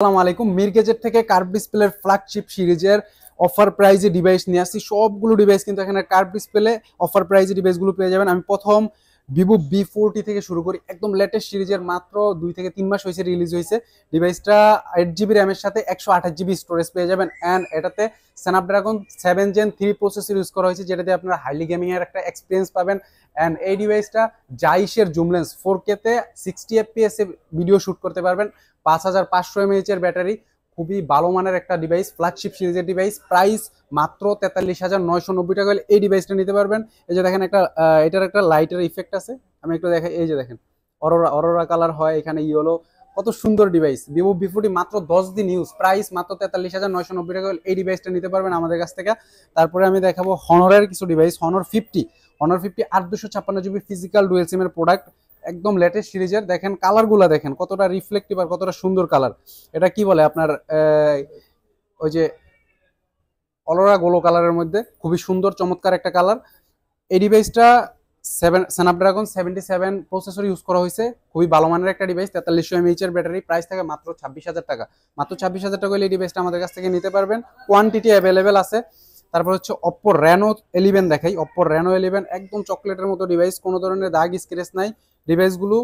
আসসালামু আলাইকুম। মির গ্যাজেট থেকে কার্ভ ডিসপ্লের ফ্ল্যাগশিপ সিরিজের অফার প্রাইজে ডিভাইস নিয়ে আসছি। সবগুলো ডিভাইস কিন্তু এখানে কার্ভ ডিসপ্লে অফার প্রাইজে ডিভাইসগুলো পেয়ে যাবেন। আমি প্রথম ভিভো V40 থেকে শুরু করি। একদম লেটেস্ট সিরিজের, মাত্র 2 থেকে 3 মাস হয়েছে রিলিজ হয়েছে ডিভাইসটা। 8 জিবি র্যামের সাথে 128 জিবি স্টোরেজ পেয়ে যাবেন। অ্যান্ড এটাতে স্ন্যাপড্রাগন 7 Gen 3 প্রসেসর ইউজ করা হয়েছে, যেটাতে আপনারা হাইলি গেমিং এর একটা এক্সপিরিয়েন্স পাবেন। অ্যান্ড এই ডিভাইসটা জাইশের জুম লেন্স 4K তে 60 FPS এ ভিডিও শুট করতে পারবেন। 5500 mAh এর ব্যাটারি, খুবই ভালো মানের একটা ডিভাইস, ফ্ল্যাগশিপ সিরিজের ডিভাইস। প্রাইস মাত্র 43,990 টাকা হলে এই ডিভাইসটা নিতে পারবেন। এই যে দেখেন, একটা এটার একটা লাইটের ইফেক্ট আছে, আমি একটু দেখাই। এই যে দেখেন, অরোরা অরোরা কালার হয় এখানে, ইয়েলো, কত সুন্দর ডিভাইস। ভিভো V40 মাত্র 10 দিন ইউজ, প্রাইস মাত্র 43,990 টাকা হলে এই ডিভাইসটা নিতে পারবেন আমাদের কাছ থেকে। তারপরে আমি দেখাবো হনরের কিছু device. Honor 50 856 GB physical dual SIM এর প্রোডাক্ট, একদম লেটেস্ট সিরিজের। দেখেন কালারগুলো, দেখেন কতটা রিফ্লেক্টিভ আর কতটা সুন্দর কালার। এটা কি বলে আপনার, ওই যে অলোরা গোলো কালারের মধ্যে খুবই সুন্দর চমৎকার একটা কালার। এই ডিভাইসটা স্ন্যাপড্রাগন 77 প্রসেসর ইউজ করা হয়েছে, খুবই ভালো মানের একটা ডিভাইস। 4300 mAh এর ব্যাটারি, প্রাইস থাকে মাত্র 26,000 টাকা। মাত্র 26,000 টাকা হলে এই ডিভাইসটা আমাদের কাছ থেকে নিতে পারবেন। কোয়ান্টিটি অ্যাভেলেবেল আছে। তারপর হচ্ছে Oppo Reno 11 দেখাই। Oppo Reno 11 একদম চকলেটের মতো ডিভাইস, কোনো ধরনের দাগ স্ক্র্যাচ নাই। ডিভাইসগুলো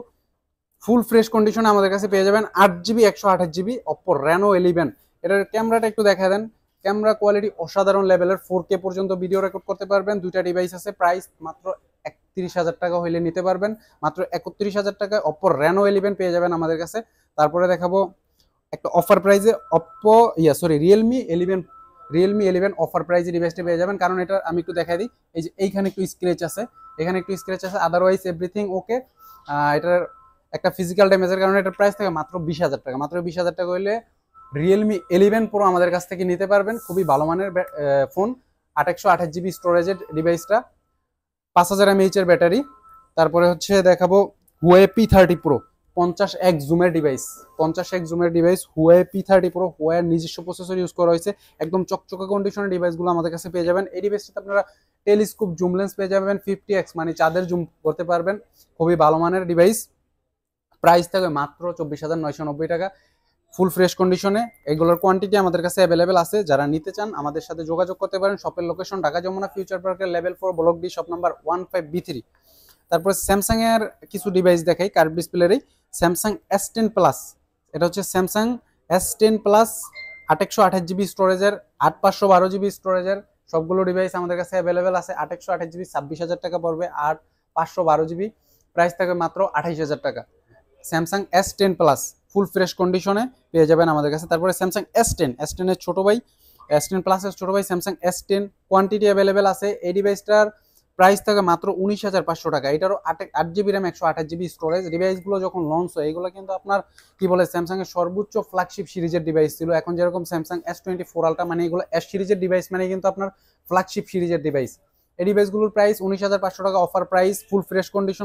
ফুল ফ্রেশ কন্ডিশনে আমাদের কাছে পেয়ে যাবেন। 8 জিবি 128 জিবি Oppo Reno 11। এটার ক্যামেরাটা একটু দেখা দেন। ক্যামেরা কোয়ালিটি অসাধারণ লেভেলের, 4K পর্যন্ত ভিডিও রেকর্ড করতে পারবেন। দুইটা ডিভাইস আছে, প্রাইস মাত্র 31,000 টাকা হইলে নিতে পারবেন। মাত্র 31,000 টাকায় Oppo Reno 11 পেয়ে যাবেন আমাদের কাছে। তারপরে দেখাবো একটা অফার প্রাইজে Realme 11 অফার প্রাইজে ডিভাইসটা পেয়ে যাবেন। কারণ এটা আমি একটু দেখাই দিই। এই যে এইখানে একটু স্ক্র্যাচ আছে, এখানে একটু স্ক্র্যাচ আছে, আদারওয়াইজ এভরিথিং ওকে। এটার একটা ফিজিক্যাল ড্যামেজের কারণে এটার প্রাইস থাকে মাত্র 20,000 টাকা। মাত্র 20,000 টাকা হইলে Realme 11 Pro আমাদের কাছ থেকে নিতে পারবেন। খুবই ভালো মানের ফোন, 828 জিবি স্টোরেজের ডিভাইসটা, 5000 mAh এর ব্যাটারি। তারপরে হচ্ছে দেখাবো Huawei P30 Pro, 50x জুমের ডিভাইস। 50x জুমের device Huawei P30 Pro, Huawei নিজস্ব প্রসেসর ইউজ করা হয়েছে। একদম চকচকে কন্ডিশনের ডিভাইসগুলো আমাদের কাছে পেয়ে যাবেন। এই ডিভাইসটাতে আপনারা টেলিস্কোপ জুম লেন্স পেয়ে যাবেন 50x, মানে চাঁদের জুম করতে পারবেন। খুবই ভালো মানের ডিভাইস, প্রাইস থাকবে মাত্র 24,990 টাকা, ফুল ফ্রেশ কন্ডিশনে। এগুলোর কোয়ান্টিটি আমাদের কাছে অ্যাভেলেবেল আছে। যারা নিতে চান আমাদের সাথে যোগাযোগ করতে পারেন। শপের লোকেশন ঢাকা যমুনা ফিউচার পার্কের level 4 block D, shop number 15B3। তারপর স্যামসাং এর কিছু ডিভাইস দেখাই কার্ভ ডিসপ্লেরই। স্যামসাং S10 প্লাস, এটা হচ্ছে স্যামসাং S10 প্লাস, 828 জিবি স্টোরেজের, 8512 জিবি স্টোরেজের। সবগুলো ডিভাইস আমাদের কাছে অ্যাভেলেবেল আছে। 828 জিবি 26,000 টাকা পড়বে, আর 512 জিবি প্রাইস থাকবে মাত্র 28,000 টাকা। Samsung S10 plus full fresh কন্ডিশনে পেয়ে যাবেন আমাদের কাছে। তারপরে স্যামসাং S10 এর ছোট ভাই, S10 প্লাসের ছোট ভাই স্যামসাং S10, কোয়ান্টিটি অ্যাভেলেবেল আছে। এই ডিভাইসটার প্রাইস থাকে মাত্র 19,500 টাকা। এটারও 8 জিবি র্যাম 128 জিবি স্টোরেজ। ডিভাইসগুলো যখন লঞ্চ হয়, এগুলো কিন্তু আপনার কি বলে স্যামসাং এর সর্বোচ্চ ফ্ল্যাগশিপ সিরিজের ডিভাইস ছিল। এখন যেরকম স্যামসাং S24 আলট্রা, মানে এগুলো S সিরিজের ডিভাইস, মানে কিন্তু আপনার ফ্ল্যাগশিপ সিরিজের ডিভাইস। এই ডিভাইসগুলোর প্রাইস 19,500 টাকা, offer price, full fresh condition.